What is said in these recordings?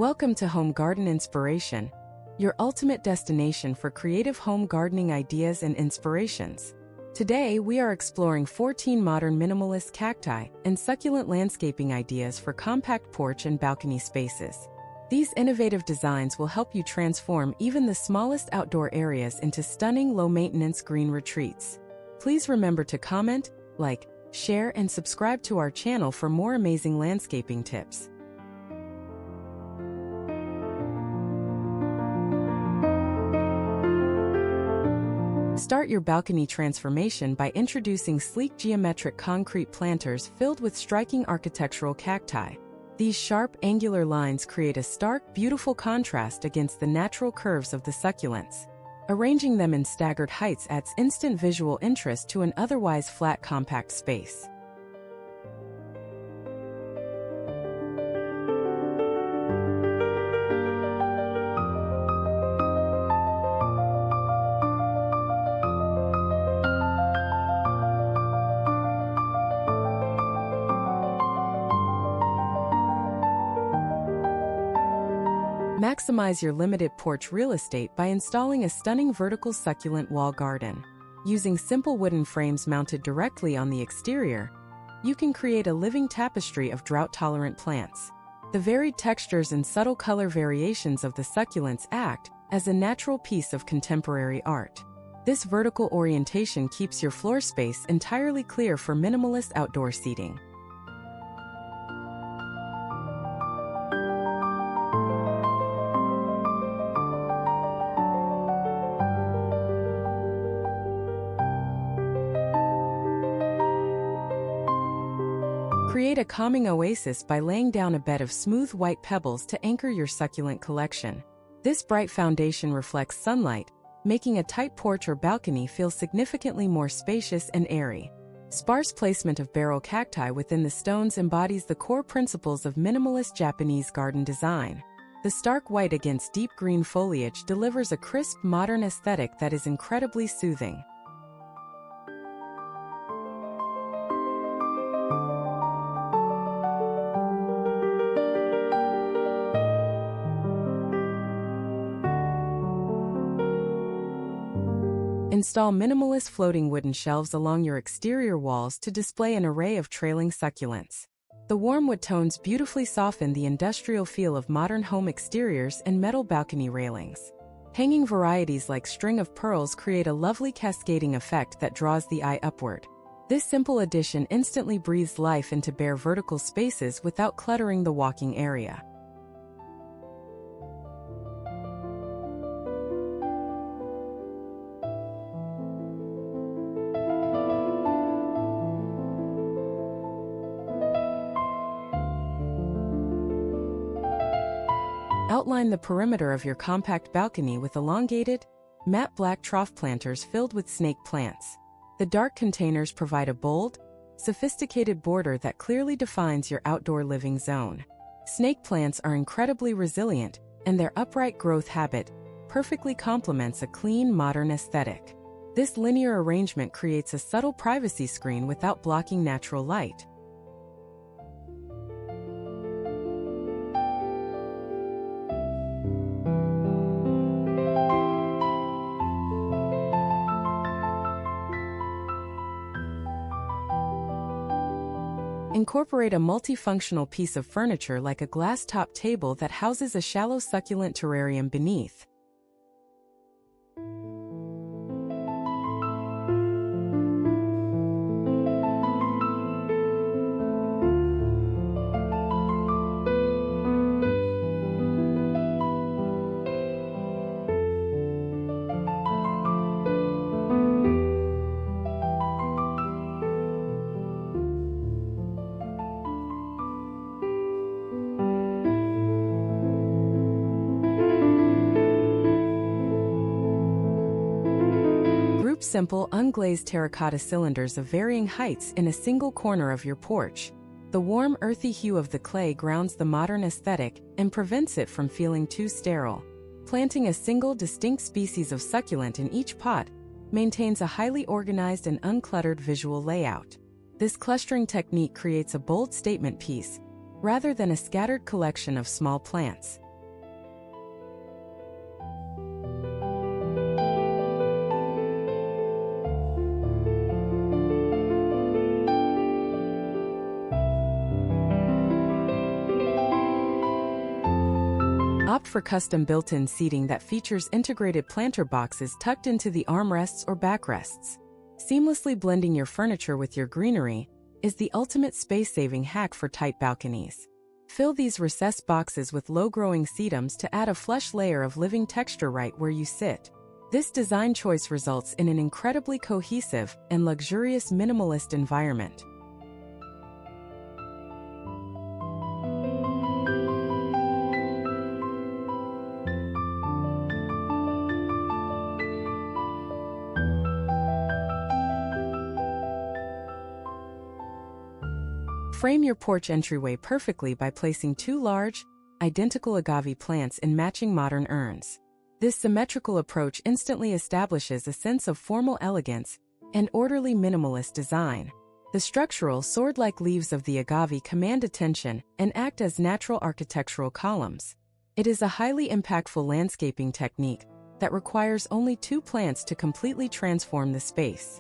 Welcome to Home Garden Inspiration, your ultimate destination for creative home gardening ideas and inspirations. Today, we are exploring 14 modern minimalist cacti and succulent landscaping ideas for compact porch and balcony spaces. These innovative designs will help you transform even the smallest outdoor areas into stunning low-maintenance green retreats. Please remember to comment, like, share, and subscribe to our channel for more amazing landscaping tips. Start your balcony transformation by introducing sleek geometric concrete planters filled with striking architectural cacti. These sharp, angular lines create a stark, beautiful contrast against the natural curves of the succulents. Arranging them in staggered heights adds instant visual interest to an otherwise flat, compact space. Maximize your limited porch real estate by installing a stunning vertical succulent wall garden. Using simple wooden frames mounted directly on the exterior, you can create a living tapestry of drought-tolerant plants. The varied textures and subtle color variations of the succulents act as a natural piece of contemporary art. This vertical orientation keeps your floor space entirely clear for minimalist outdoor seating. Create a calming oasis by laying down a bed of smooth white pebbles to anchor your succulent collection. This bright foundation reflects sunlight, making a tight porch or balcony feel significantly more spacious and airy. Sparse placement of barrel cacti within the stones embodies the core principles of minimalist Japanese garden design. The stark white against deep green foliage delivers a crisp, modern aesthetic that is incredibly soothing. Install minimalist floating wooden shelves along your exterior walls to display an array of trailing succulents. The warm wood tones beautifully soften the industrial feel of modern home exteriors and metal balcony railings. Hanging varieties like string of pearls create a lovely cascading effect that draws the eye upward. This simple addition instantly breathes life into bare vertical spaces without cluttering the walking area. Outline the perimeter of your compact balcony with elongated, matte black trough planters filled with snake plants. The dark containers provide a bold, sophisticated border that clearly defines your outdoor living zone. Snake plants are incredibly resilient, and their upright growth habit perfectly complements a clean, modern aesthetic. This linear arrangement creates a subtle privacy screen without blocking natural light. Incorporate a multifunctional piece of furniture like a glass-top table that houses a shallow succulent terrarium beneath. Simple, unglazed terracotta cylinders of varying heights in a single corner of your porch. The warm, earthy hue of the clay grounds the modern aesthetic and prevents it from feeling too sterile. Planting a single, distinct species of succulent in each pot maintains a highly organized and uncluttered visual layout. This clustering technique creates a bold statement piece, rather than a scattered collection of small plants. Opt for custom built-in seating that features integrated planter boxes tucked into the armrests or backrests. Seamlessly blending your furniture with your greenery is the ultimate space-saving hack for tight balconies. Fill these recessed boxes with low-growing sedums to add a flush layer of living texture right where you sit. This design choice results in an incredibly cohesive and luxurious minimalist environment. Frame your porch entryway perfectly by placing 2 large, identical agave plants in matching modern urns. This symmetrical approach instantly establishes a sense of formal elegance and orderly minimalist design. The structural sword-like leaves of the agave command attention and act as natural architectural columns. It is a highly impactful landscaping technique that requires only 2 plants to completely transform the space.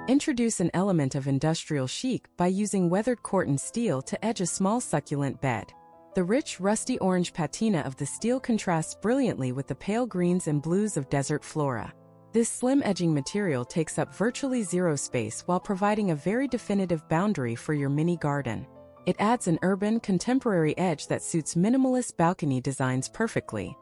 Introduce an element of industrial chic by using weathered Corten steel to edge a small succulent bed. The rich, rusty orange patina of the steel contrasts brilliantly with the pale greens and blues of desert flora. This slim edging material takes up virtually zero space while providing a very definitive boundary for your mini garden. It adds an urban, contemporary edge that suits minimalist balcony designs perfectly.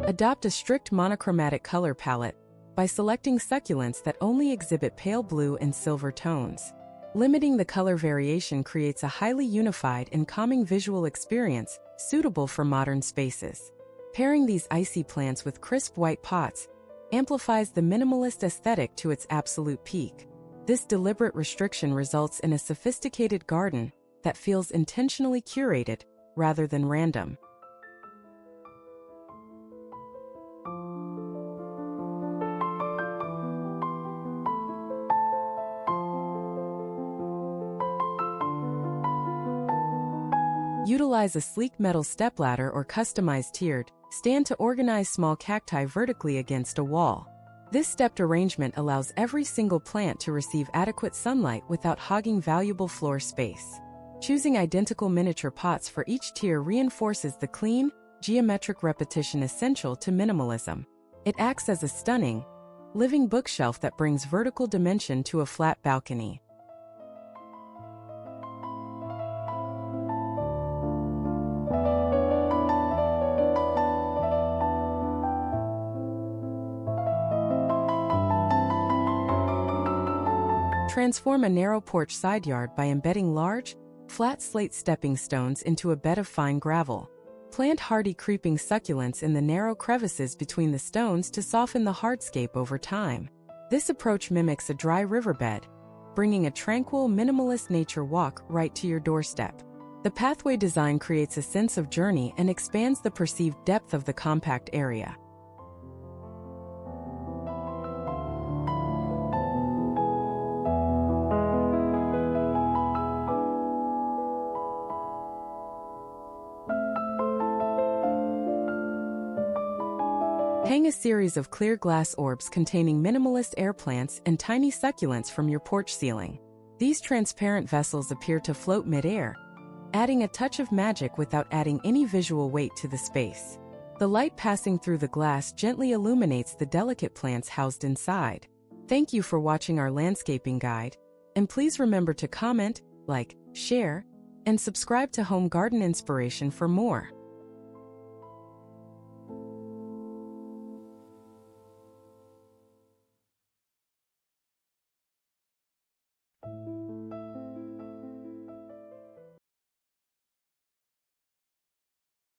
Adopt a strict monochromatic color palette by selecting succulents that only exhibit pale blue and silver tones. Limiting the color variation creates a highly unified and calming visual experience suitable for modern spaces. Pairing these icy plants with crisp white pots amplifies the minimalist aesthetic to its absolute peak. This deliberate restriction results in a sophisticated garden that feels intentionally curated rather than random. Utilize a sleek metal stepladder or customized tiered stand to organize small cacti vertically against a wall. This stepped arrangement allows every single plant to receive adequate sunlight without hogging valuable floor space. Choosing identical miniature pots for each tier reinforces the clean, geometric repetition essential to minimalism. It acts as a stunning, living bookshelf that brings vertical dimension to a flat balcony. Transform a narrow porch side yard by embedding large, flat slate stepping stones into a bed of fine gravel. Plant hardy creeping succulents in the narrow crevices between the stones to soften the hardscape over time. This approach mimics a dry riverbed, bringing a tranquil, minimalist nature walk right to your doorstep. The pathway design creates a sense of journey and expands the perceived depth of the compact area. Hang a series of clear glass orbs containing minimalist air plants and tiny succulents from your porch ceiling. These transparent vessels appear to float mid-air, adding a touch of magic without adding any visual weight to the space. The light passing through the glass gently illuminates the delicate plants housed inside. Thank you for watching our landscaping guide, and please remember to comment, like, share, and subscribe to Home Garden Inspiration for more.